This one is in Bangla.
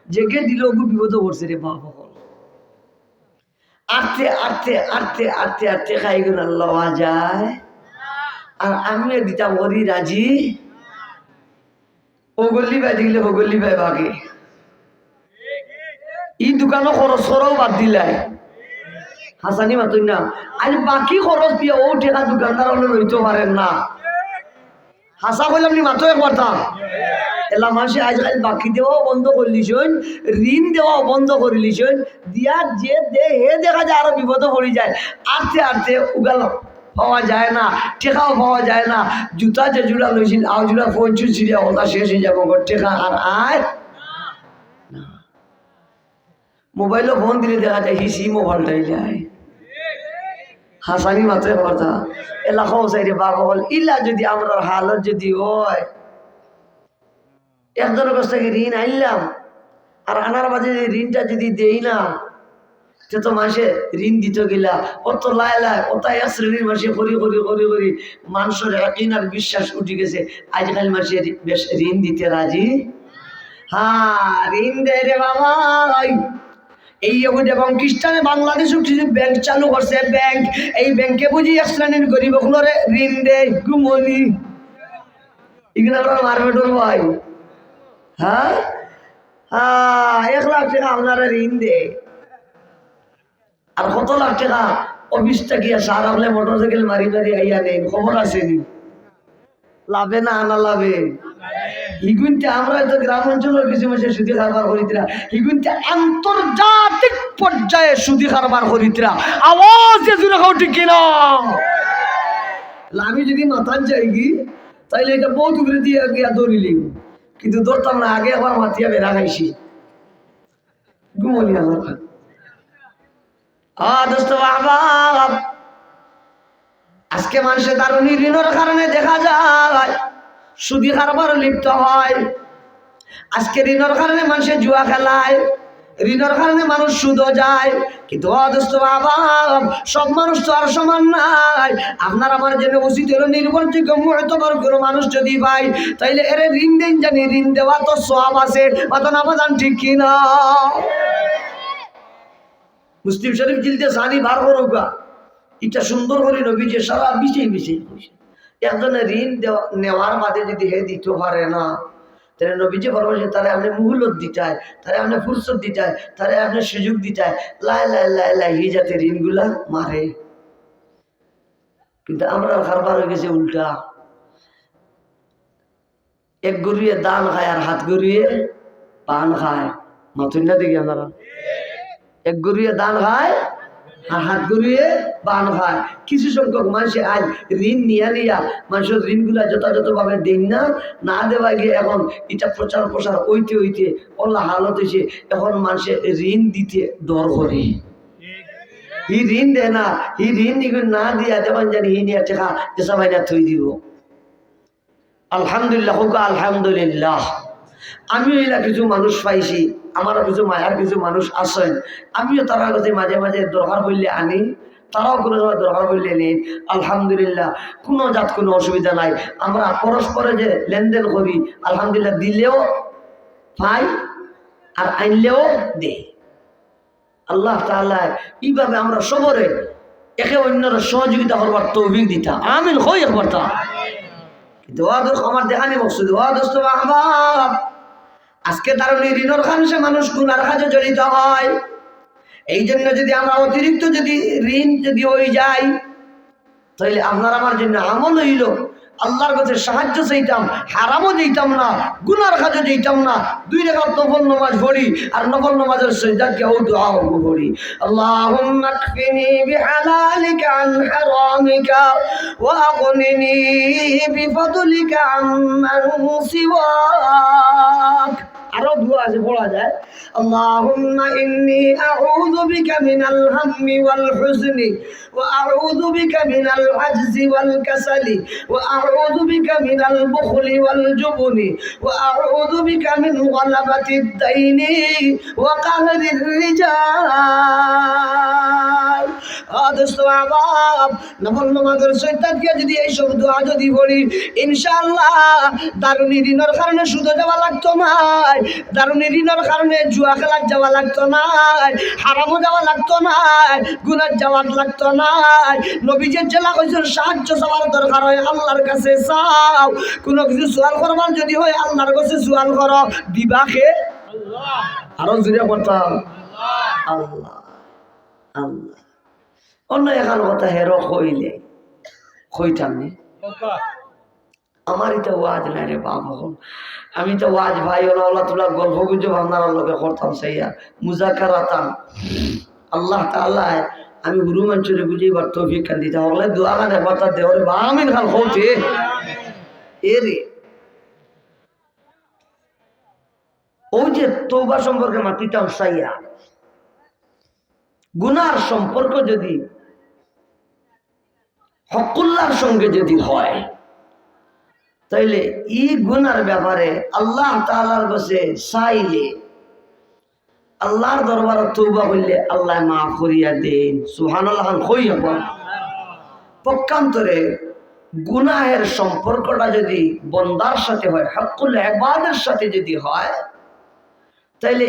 জেগে দিল বিপদ পড়ছে রে বাপ আটতে আটতে আটতে আটতে আটতে খাই গুণ লওয়া যায় আর আমিও দিতাম হরি রাজি ও গল্লি ভাই দিলে ও গল্লি ভাই বাগে ই দোকানও খরচ করাও বাদ দিলাই হাসানি মাতুন না আজ বাকি খরচ দিয়ে ও টেকা দোকানদার হলে লইতে পারেন না হাসা বললাম নি মাত্র একবার তা এলা মানুষে আজকাল বাকি দেওয়াও বন্ধ করলিছন ঋণ দেওয়াও বন্ধ করিলিছন দিয়া যে দে হে দেখা যায় আরো বিপদে পড়ে যায় আটতে আটতে উগাল পাওয়া যায় না টেকাও পাওয়া যায় না জুতা যে জোড়া লইছিল আও জোড়া পঞ্চুর ছিড়িয়া ওটা শেষ হয়ে যাবো টেকা আর আয় মোবাইলও ফোন দিলে দেখা যায় হি সিমও পাল্টাই যায় হাসানি মাত্র কথা এলাকাও চাইরে বাবা বল ইলা যদি আমরা হালত যদি হয় একজনের কাছ থেকে ঋণ আনলাম আর আনার মাঝে ঋণটা যদি দেই না সে তো মাসে ঋণ দিতে গেলা অত লাই লাই ওটাই শ্রেণীর মাসে করি করি করি করি মানুষের একদিন আর বিশ্বাস উঠে গেছে আজকাল মাসে বেশ ঋণ দিতে রাজি হ্যাঁ ঋণ দেয় রে বাবা এই ইহুদি এবং খ্রিস্টানে বাংলাদেশও কিছু ব্যাংক চালু করছে ব্যাংক এই ব্যাংকে বুঝি এক শ্রেণীর গরিব ওগুলোরে ঋণ দেয় গুমনি এগুলো আমরা মারবে ভাই হ্যাঁ হ্যাঁ 1 লাখ টাকা আপনারা ঋণ দে আর কত লাখ টাকা অফিসটা গিয়া সার হলে মোটরসাইকেল মারি মারি আইয়া নেই খবর আছে নি লাভে না আনা লাভে হিগুনতে আমরা তো গ্রাম অঞ্চলের কিছু মাসে সুদি কারবার করিতরা হিগুনতে আন্তর্জাতিক পর্যায়ে সুদি কারবার করিতরা আওয়াজে জুড়ে খাও ঠিক কিনা আমি যদি মাথান যাই কি তাইলে এটা বহুত উপরে দিয়ে গিয়া দৌড়িলি কিন্তু দৌড়তাম না আগে আবার মাথিয়া বেড়া খাইছি ঘুমলি আমার দোস্ত বাবা আজকে মানুষের দারুণী ঋণের কারণে দেখা যায় সুদি কারবার লিপ্ত হয় আজকে ঋণের কারণে মানুষের জুয়া খেলায় ঋণের কারণে মানুষ সুদও যায় কিন্তু দোস্ত বাবা সব মানুষ তো আর সমান নাই আপনার আমার জন্য উচিত হলো নির্ভরযোগ্য মুহূর্তবার কোনো মানুষ যদি পাই তাইলে এর ঋণ দেন জানি ঋণ দেওয়া তো সব আছে মাতো না বাদান ঠিক কিনা মুসলিম শরীফ জিলতে সানি বার করুকা এটা সুন্দর করে নবীজি সারা বিষয় বিষয় একজনের ঋণ নেওয়ার বাদে যদি হে দিতে পারে না তাহলে নবীজি বলবেন তারা আপনি মুহুলত দিতায় তারা আপনি ফুরসত দিতায় তারা আপনি সুযোগ দিতায় লাই লাই লাই লাই হি যাতে ঋণগুলা মারে কিন্তু আমরা কারবার হয়ে গেছে উল্টা এক গরুয়ে দান খায় আর হাত গরুয়ে পান খায় নতুন না দেখি আমরা এক গরুয়ে দান খায় আর হাত গরুয়ে পান খায় কিছু সংখ্যক মানুষে আজ ঋণ নিয়া নিয়া মানুষের ঋণগুলা যথাযথভাবে দেন না না দেওয়া গিয়ে এখন এটা প্রচার প্রসার ওইতে ওইতে ওলা হালত হয়েছে এখন মানুষের ঋণ দিতে ডর করে হি ঋণ দেয় না হি ঋণ দিকে না দিয়া দেবেন জানি হি নিয়ে টেকা দেশা ভাইনা থই দিব আলহামদুলিল্লাহ হোক আলহামদুলিল্লাহ আমিও এলা কিছু মানুষ পাইছি আমারও কিছু মায়ার কিছু মানুষ আসেন আমিও তারা কাছে মাঝে মাঝে দরকার বললে আনি তারাও কোনো সময় দরকার বললে নেই আলহামদুলিল্লাহ কোনো জাত কোনো অসুবিধা নাই আমরা পরস্পরে যে লেনদেন করি আলহামদুলিল্লাহ দিলেও পাই আর আনলেও দে আল্লাহ তাআলা এইভাবে আমরা সবরে একে অন্যের সহযোগিতা করবার তৌফিক দিতা আমিন হই একবার তা দোয়া দোষ আমার দেখানি মকসুদ দোয়া দোস্ত আহবাব আজকে দারুণী ঋণের কারণে মানুষ গুনার কাজে জড়িত হয় এই জন্য যদি আমরা অতিরিক্ত যদি ঋণ যদি হয়ে যাই তাহলে আপনার আমার জন্য আমল হইল আল্লাহর কাছে সাহায্য চাইতাম হারামও দিতাম না গুনার কাজে দিতাম না 2 রাকাত নফল নামাজ পড়ি আর নফল নামাজের সিজদা কেউ দোয়া পড়ি আল্লাহুম্মা কফিনি বিহালালিকা আন হারামিকা ওয়া আগনিনি বিফদলিকা আম্মান সিওয়াক আরো দোয়া আছে পড়া যায় আল্লাহুম্মা ইন্নী আউযু বিকা মিনাল হাম্মি ওয়াল হুজনি ওয়া আউযু বিকা মিনাল আজজি ওয়াল কাসালি ওয়া আউযু বিকা মিনাল বুখলি ওয়াল জুবনি ওয়া আউযু বিকা মিন গালাবাতিদ দাইনি ওয়া কাহরির রিজাল দোস্ত বাপ, নফল নামাজের সৈতান দিয়ে যদি এইসব দোয়া যদি বলি, ইনশাআল্লাহ দারুনি ঋণের কারণে সুদে যাওয়া লাগতো না, দারুনি ঋণের কারণে জুয়া খেলার যাওয়া লাগতো না, হারামও যাওয়া লাগতো না, গুনার যাওয়ার লাগতো না। নবীজের জেলা কইছেন সাহায্য চাওয়ার দরকার হয় আল্লাহর কাছে চাও, কোনো কিছু সোয়াল করবার যদি হয় আল্লাহর কাছে সোয়াল করো, দিবা খে আরো জুড়ে করতাম আল্লাহ আল্লাহ। অন্য এখান কথা হেরো কইলে কইতাম নি, আমার এটা ওয়াজ নাই রে বাপ। এখন আমি তো ওয়াজ ভাই ওরা আল্লাহ তুলা গল্প গুজব আপনার লোকে করতাম সেইয়া মুজাকারাতাম। আল্লাহ তাআলা আমি গুরু মঞ্চরে বুঝিবার তৌফিক খান দিতে হলে দোয়া গান একবার তার দেওয়ারে বা আমিন খান হতে এরে। ওই যে তওবা সম্পর্কে মাতিতাম সাইয়া, গুনার সম্পর্ক যদি হকুল্লার সঙ্গে যদি হয়, তাইলে এই গুনার ব্যাপারে আল্লাহ তাআলার কাছে চাইলে, আল্লাহর দরবারে তওবা করলে আল্লাহ মাফ করিয়া দেন। সুবহানাল্লাহ কইয়া বল। পক্ষান্তরে গুনাহের সম্পর্কটা যদি বন্দার সাথে হয়, হকুল ইবাদের সাথে যদি হয়, তাইলে